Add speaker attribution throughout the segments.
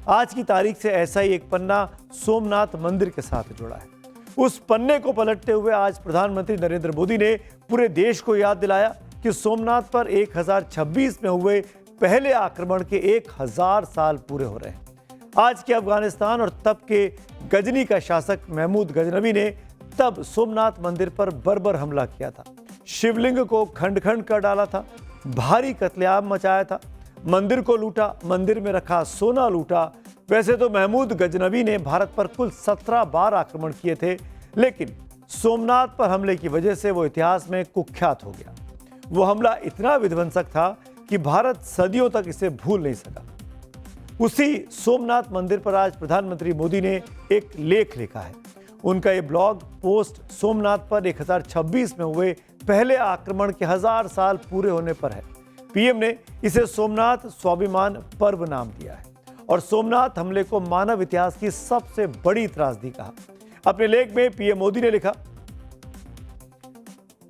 Speaker 1: आज की तारीख से ऐसा ही एक पन्ना सोमनाथ मंदिर के साथ जुड़ा है। उस पन्ने को पलटते हुए आज प्रधानमंत्री नरेंद्र मोदी ने पूरे देश को याद दिलाया कि सोमनाथ पर 1026 में हुए पहले आक्रमण के 1000 साल पूरे हो रहे हैं। आज के अफगानिस्तान और तब के गजनी का शासक महमूद गजनवी ने तब सोमनाथ मंदिर पर बर्बर हमला किया था, शिवलिंग को खंड खंड कर डाला था, भारी कत्लेआम मचाया था, मंदिर को लूटा, मंदिर में रखा सोना लूटा। वैसे तो महमूद गजनवी ने भारत पर कुल 17 बार आक्रमण किए थे, लेकिन सोमनाथ पर हमले की वजह से वो इतिहास में कुख्यात हो गया। वो हमला इतना विध्वंसक था कि भारत सदियों तक इसे भूल नहीं सका। उसी सोमनाथ मंदिर पर आज प्रधानमंत्री मोदी ने एक लेख लिखा है। उनका ये ब्लॉग पोस्ट सोमनाथ पर 1026 में हुए पहले आक्रमण के 1000 साल पूरे होने पर है। पीएम ने इसे सोमनाथ स्वाभिमान पर्व नाम दिया है और सोमनाथ हमले को मानव इतिहास की सबसे बड़ी त्रासदी कहा। अपने लेख में पीएम मोदी ने लिखा,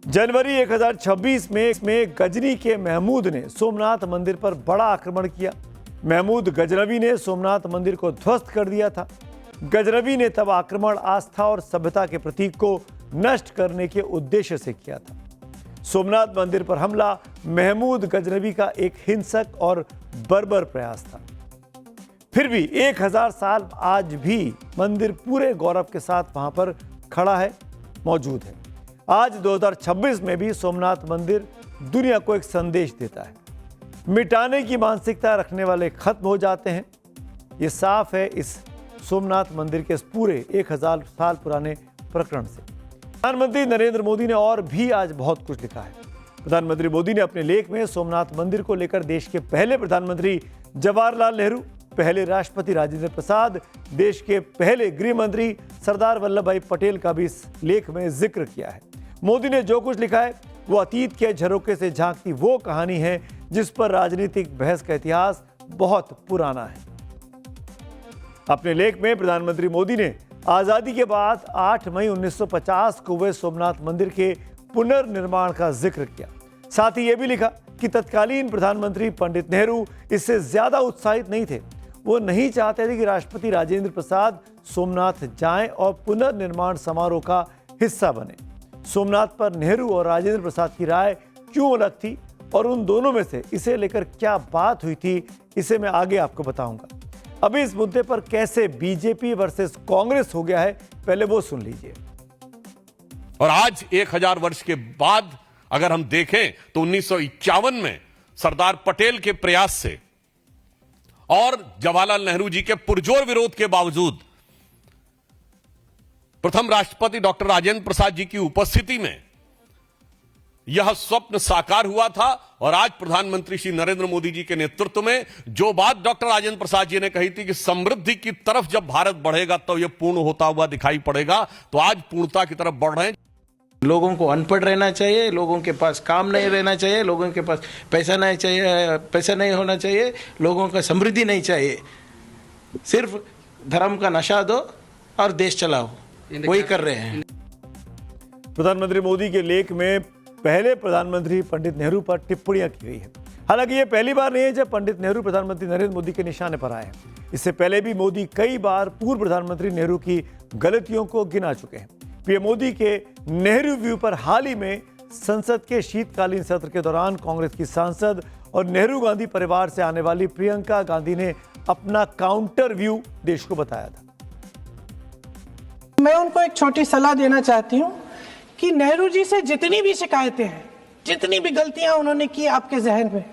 Speaker 1: जनवरी 1026 में गजनी के महमूद ने सोमनाथ मंदिर पर बड़ा आक्रमण किया। महमूद गजनवी ने सोमनाथ मंदिर को ध्वस्त कर दिया था। गजनवी ने तब आक्रमण आस्था और सभ्यता के प्रतीक को नष्ट करने के उद्देश्य से किया था। सोमनाथ मंदिर पर हमला महमूद गजनवी का एक हिंसक और बर्बर प्रयास था। फिर भी 1000 साल आज भी मंदिर पूरे गौरव के साथ वहां पर खड़ा है, मौजूद है। आज 2026 में भी सोमनाथ मंदिर दुनिया को एक संदेश देता है। मिटाने की मानसिकता रखने वाले खत्म हो जाते हैं। ये साफ है इस सोमनाथ मंदिर के इस पूरे 1000 साल पुराने प्रकरण से। प्रधानमंत्री नरेंद्र मोदी ने और भी आज बहुत कुछ लिखा है। प्रधानमंत्री मोदी ने अपने लेख में सोमनाथ मंदिर को लेकर देश के पहले प्रधानमंत्री जवाहरलाल नेहरू, पहले राष्ट्रपति राजेंद्र प्रसाद, देश के पहले गृह मंत्री सरदार वल्लभ भाई पटेल का भी इस लेख में जिक्र किया है। मोदी ने जो कुछ लिखा है वो अतीत के झरोखे से झांकती वो कहानी है जिस पर राजनीतिक बहस का इतिहास बहुत पुराना है। अपने लेख में प्रधानमंत्री मोदी ने आजादी के बाद 8 मई 1950 को हुए सोमनाथ मंदिर के पुनर्निर्माण का जिक्र किया। साथ ही यह भी लिखा कि तत्कालीन प्रधानमंत्री पंडित नेहरू इससे ज्यादा उत्साहित नहीं थे। वो नहीं चाहते थे कि राष्ट्रपति राजेंद्र प्रसाद सोमनाथ जाएं और पुनर्निर्माण समारोह का हिस्सा बने। सोमनाथ पर नेहरू और राजेंद्र प्रसाद की राय क्यों अलग थी और उन दोनों में से इसे लेकर क्या बात हुई थी, इसे मैं आगे आपको बताऊंगा। अभी इस मुद्दे पर कैसे बीजेपी वर्सेस कांग्रेस हो गया है, पहले वो सुन लीजिए।
Speaker 2: और आज 1000 वर्ष के बाद अगर हम देखें तो 1951 में सरदार पटेल के प्रयास से और जवाहरलाल नेहरू जी के पुरजोर विरोध के बावजूद प्रथम राष्ट्रपति डॉक्टर राजेंद्र प्रसाद जी की उपस्थिति में यह स्वप्न साकार हुआ था। और आज प्रधानमंत्री श्री नरेंद्र मोदी जी के नेतृत्व में जो बात डॉक्टर राजेंद्र प्रसाद जी ने कही थी कि समृद्धि की तरफ जब भारत बढ़ेगा तो यह पूर्ण होता हुआ दिखाई पड़ेगा, तो आज पूर्णता की तरफ बढ़ रहे हैं।
Speaker 3: लोगों को अनपढ़ रहना चाहिए, लोगों के पास काम नहीं रहना चाहिए, लोगों के पास पैसा नहीं होना चाहिए, लोगों का समृद्धि नहीं चाहिए। सिर्फ धर्म का नशा दो और देश चलाओ, वही कर रहे हैं।
Speaker 1: प्रधानमंत्री मोदी के लेख में पहले प्रधानमंत्री पंडित नेहरू पर टिप्पणियां की गई है। हालांकि ये पहली बार नहीं है जब पंडित नेहरू प्रधानमंत्री नरेंद्र मोदी के निशाने पर आए हैं। इससे पहले भी मोदी कई बार पूर्व प्रधानमंत्री नेहरू की गलतियों को गिना चुके हैं। पीएम मोदी के नेहरू व्यू पर हाल ही में संसद के शीतकालीन सत्र के दौरान कांग्रेस की सांसद और नेहरू गांधी परिवार से आने वाली प्रियंका गांधी ने अपना काउंटर व्यू देश को बताया था।
Speaker 4: मैं उनको एक छोटी सलाह देना चाहती हूँ कि नेहरू जी से जितनी भी शिकायतें हैं, जितनी भी गलतियां उन्होंने की आपके जहन में,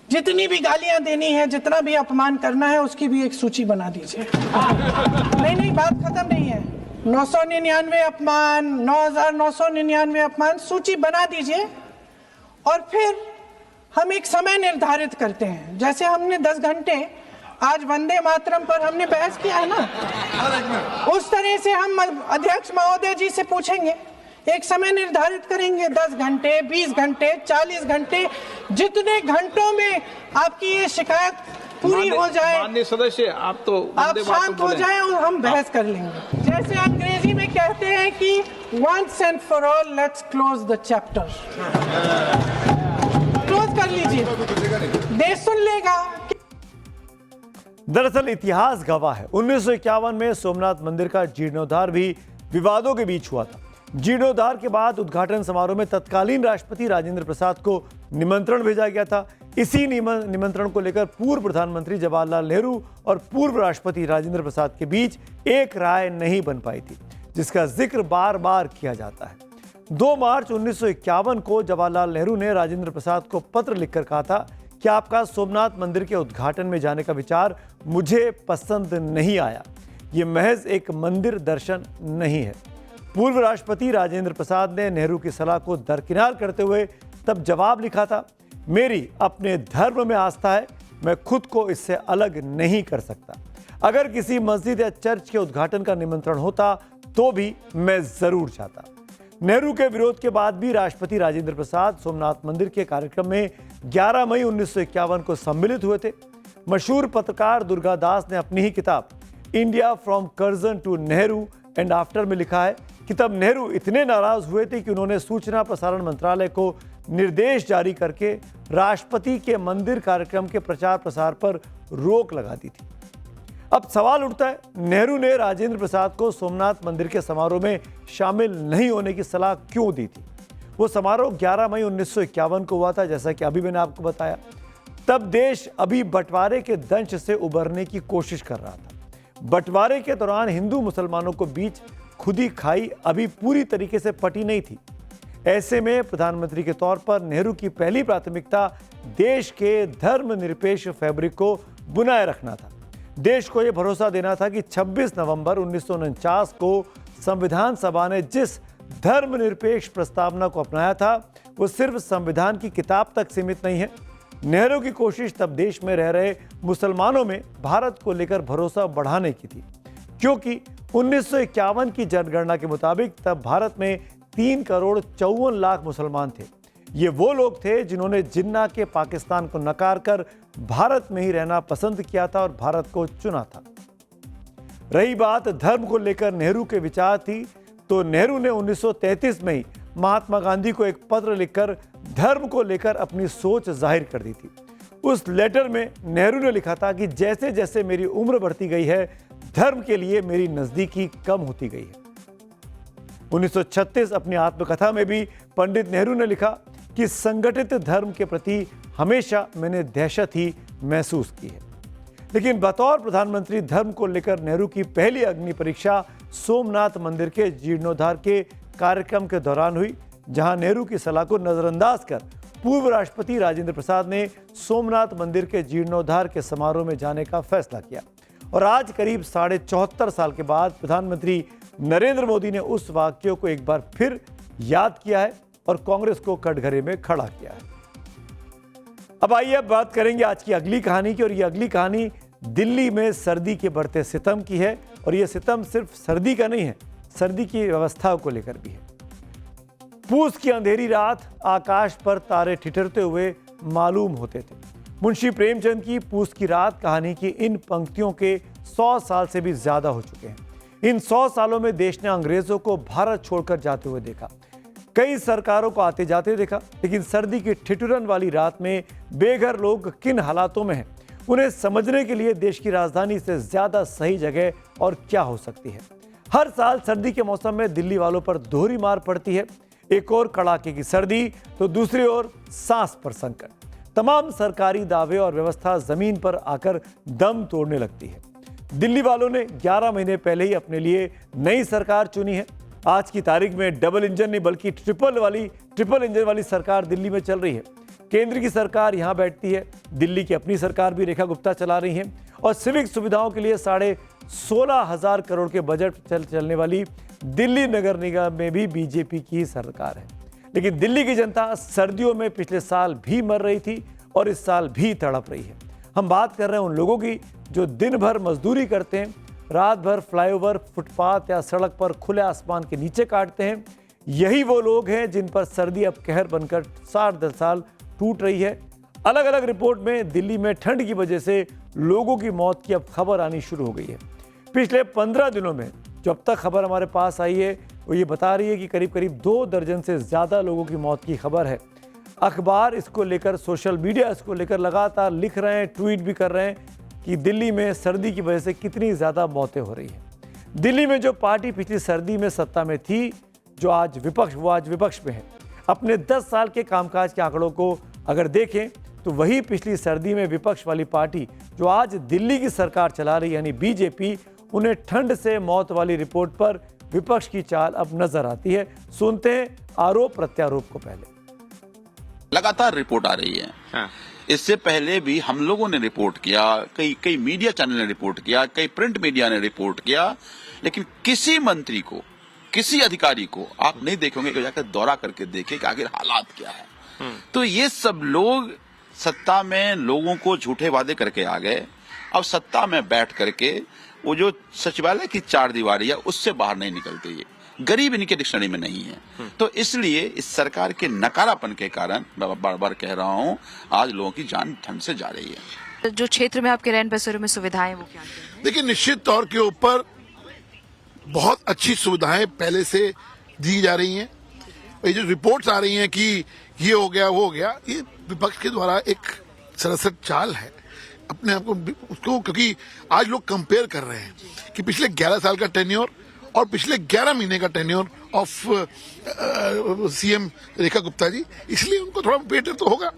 Speaker 4: जितनी भी गालियां देनी है, जितना भी अपमान करना है, उसकी भी एक सूची बना दीजिए। नहीं, बात खत्म नहीं है। 999 अपमान, 9999 अपमान, सूची बना दीजिए और फिर हम एक समय निर्धारित करते हैं। जैसे हमने 10 घंटे आज वंदे मातरम पर हमने बहस किया है ना, उस तरह से हम अध्यक्ष महोदय जी से पूछेंगे, एक समय निर्धारित करेंगे, 10 घंटे, 20 घंटे, 40 घंटे, जितने घंटों में आपकी ये शिकायत पूरी हो जाए,
Speaker 3: माननीय सदस्य आप
Speaker 4: शांत हो जाए और हम बहस कर लेंगे। जैसे अंग्रेजी में कहते हैं कि once and for all let's close the chapter, close कर लीजिए, देश सुन लेगा।
Speaker 1: दरअसल इतिहास गवाह है, 1951 में सोमनाथ मंदिर का जीर्णोद्धार भी विवादों के बीच हुआ था। जीर्णोद्धार के बाद उद्घाटन समारोह में तत्कालीन राष्ट्रपति राजेंद्र प्रसाद को निमंत्रण भेजा गया था। इसी निमंत्रण को लेकर पूर्व प्रधानमंत्री जवाहरलाल नेहरू और पूर्व राष्ट्रपति राजेंद्र प्रसाद के बीच एक राय नहीं बन पाई थी, जिसका जिक्र बार बार किया जाता है। 2 मार्च 1951 को जवाहरलाल नेहरू ने राजेंद्र प्रसाद को पत्र लिखकर कहा था कि आपका सोमनाथ मंदिर के उद्घाटन में जाने का विचार मुझे पसंद नहीं आया, ये महज एक मंदिर दर्शन नहीं है। पूर्व राष्ट्रपति राजेंद्र प्रसाद ने नेहरू की सलाह को दरकिनार करते हुए तब जवाब लिखा था, मेरी अपने धर्म में आस्था है, मैं खुद को इससे अलग नहीं कर सकता। अगर किसी मस्जिद या चर्च के उद्घाटन का निमंत्रण होता तो भी मैं जरूर जाता। नेहरू के विरोध के बाद भी राष्ट्रपति राजेंद्र प्रसाद सोमनाथ मंदिर के कार्यक्रम में 11 मई 1951 को सम्मिलित हुए थे। मशहूर पत्रकार दुर्गा दास ने अपनी ही किताब India from Curzon to Nehru and after में लिखा है कि तब नेहरू इतने नाराज हुए थे कि उन्होंने सूचना प्रसारण मंत्रालय को निर्देश जारी करके राष्ट्रपति के मंदिर कार्यक्रम के प्रचार प्रसार पर रोक लगा दी थी। अब सवाल उठता है, नेहरू ने राजेंद्र प्रसाद को सोमनाथ मंदिर के समारोह में शामिल नहीं होने की सलाह क्यों दी थी? वो समारोह 11 मई 1951 को हुआ था, जैसा कि अभी मैंने आपको बताया। तब देश अभी बंटवारे के दंश से उबरने की कोशिश कर रहा था। बंटवारे के दौरान हिंदू मुसलमानों को बीच खुदी खाई अभी पूरी तरीके से पटी नहीं थी। ऐसे में प्रधानमंत्री के तौर पर नेहरू की पहली प्राथमिकता देश के धर्मनिरपेक्ष फैब्रिक को बुनाए रखना था। देश को यह भरोसा देना था कि 26 नवंबर 1949 को संविधान सभा ने जिस धर्मनिरपेक्ष प्रस्तावना को अपनाया था वो सिर्फ संविधान की किताब तक सीमित नहीं है। नेहरू की कोशिश तब देश में रह रहे मुसलमानों में भारत को लेकर भरोसा बढ़ाने की थी, क्योंकि 1951 की जनगणना के मुताबिक तब भारत में 3 करोड़ 54 लाख मुसलमान थे। ये वो लोग थे जिन्होंने जिन्ना के पाकिस्तान को नकार कर भारत में ही रहना पसंद किया था और भारत को चुना था। रही बात धर्म को लेकर नेहरू के विचार थी, तो नेहरू ने 1933 में ही महात्मा गांधी को एक पत्र लिखकर धर्म को लेकर अपनी सोच जाहिर कर दी थी। उस लेटर में नेहरू ने लिखा था कि जैसे जैसे मेरी उम्र बढ़ती गई है, धर्म के लिए मेरी नजदीकी कम होती गई है। 1936 अपनी आत्मकथा में भी पंडित नेहरू ने लिखा कि संगठित धर्म के प्रति हमेशा मैंने दहशत ही महसूस की है। लेकिन बतौर प्रधानमंत्री धर्म को लेकर नेहरू की पहली अग्नि परीक्षा सोमनाथ मंदिर के जीर्णोद्धार के कार्यक्रम के दौरान हुई, जहां नेहरू की सलाह को नजरअंदाज कर पूर्व राष्ट्रपति राजेंद्र प्रसाद ने सोमनाथ मंदिर के जीर्णोद्धार के समारोह में जाने का फैसला किया। और आज करीब 74.5 साल के बाद प्रधानमंत्री नरेंद्र मोदी ने उस वाक्य को एक बार फिर याद किया है और कांग्रेस को कटघरे में खड़ा किया है। अब आइए अब बात करेंगे आज की अगली कहानी की, और ये अगली कहानी दिल्ली में सर्दी के बढ़ते सितम की है। और ये सितम सिर्फ सर्दी का नहीं है, सर्दी की व्यवस्था को लेकर भी है। पूस की अंधेरी रात, आकाश पर तारे ठिठुरते हुए मालूम होते थे। मुंशी प्रेमचंद की पूस की रात कहानी की इन पंक्तियों के 100 साल से भी ज्यादा हो चुके हैं। इन 100 सालों में देश ने अंग्रेजों को भारत छोड़कर जाते हुए देखा, कई सरकारों को आते जाते देखा, लेकिन सर्दी की ठिठुरन वाली रात में बेघर लोग किन हालातों में हैं, उन्हें समझने के लिए देश की राजधानी से ज्यादा सही जगह और क्या हो सकती है। हर साल सर्दी के मौसम में दिल्ली वालों पर दोहरी मार पड़ती है। एक और कड़ाके की सर्दी तो दूसरी ओर सांस पर संकट। तमाम सरकारी दावे और व्यवस्था जमीन पर आकर दम तोड़ने लगती है। दिल्ली वालों ने 11 महीने पहले ही अपने लिए नई सरकार चुनी है। आज की तारीख में डबल इंजन नहीं बल्कि ट्रिपल इंजन वाली सरकार दिल्ली में चल रही है। केंद्र की सरकार यहाँ बैठती है, दिल्ली की अपनी सरकार भी रेखा गुप्ता चला रही है, और सिविक सुविधाओं के लिए 16,500 करोड़ के बजट चलने वाली दिल्ली नगर निगम में भी बीजेपी की सरकार है। लेकिन दिल्ली की जनता सर्दियों में पिछले साल भी मर रही थी और इस साल भी तड़प रही है। हम बात कर रहे हैं उन लोगों की जो दिन भर मजदूरी करते हैं, रात भर फ्लाईओवर, फुटपाथ या सड़क पर खुले आसमान के नीचे काटते हैं। यही वो लोग हैं जिन पर सर्दी अब कहर बनकर 60 साल टूट रही है। अलग अलग रिपोर्ट में दिल्ली में ठंड की वजह से लोगों की मौत की अब खबर आनी शुरू हो गई है। पिछले 15 दिनों में जो अब तक खबर हमारे पास आई है वो ये बता रही है कि करीब 2 दर्जन से ज़्यादा लोगों की मौत की खबर है। अखबार इसको लेकर, सोशल मीडिया इसको लेकर लगातार लिख रहे हैं, ट्वीट भी कर रहे हैं। कि दिल्ली में सर्दी की वजह से कितनी ज़्यादा मौतें हो रही हैं। दिल्ली में जो पार्टी पिछली सर्दी में सत्ता में थी, जो आज विपक्ष, वो आज विपक्ष में है। अपने 10 साल के कामकाज के आंकड़ों को अगर देखें तो वही पिछली सर्दी में विपक्ष वाली पार्टी जो आज दिल्ली की सरकार चला रही यानी बीजेपी, उन्हें ठंड से मौत वाली रिपोर्ट पर विपक्ष की चाल अब नजर आती है। सुनते हैं आरोप प्रत्यारोप को। पहले
Speaker 5: लगातार रिपोर्ट आ रही है। हाँ। इससे पहले भी हम लोगों ने रिपोर्ट किया, कई मीडिया चैनल ने रिपोर्ट किया, कई प्रिंट मीडिया ने रिपोर्ट किया, लेकिन किसी मंत्री को, किसी अधिकारी को आप नहीं देखोगे कि जाकर दौरा करके देखे कि आखिर हालात क्या है। तो ये सब लोग सत्ता में लोगों को झूठे वादे करके आ गए। अब सत्ता में बैठ करके वो जो सचिवालय की 4 दीवारी है उससे बाहर नहीं निकलते। ये गरीब इनके डिक्शनरी में नहीं है। तो इसलिए इस सरकार के नकारापन के कारण मैं बार बार कह रहा हूं, आज लोगों की जान ठंड से जा रही है।
Speaker 6: जो क्षेत्र में आपके रैन बसेरों में सुविधाएं वो क्या हैं?
Speaker 7: देखिए, निश्चित तौर के ऊपर बहुत अच्छी सुविधाएं पहले से दी जा रही हैं। ये जो रिपोर्ट्स आ रही हैं कि ये हो गया वो हो गया, ये विपक्ष के द्वारा एक सरसट चाल है अपने आप को उसको, क्योंकि आज लोग कंपेयर कर रहे हैं कि पिछले 11 साल का टेन्योर और पिछले 11 महीने का tenure of CM Rekha Gupta ji, इसलिए उनको थोड़ा बेटर तो होगा।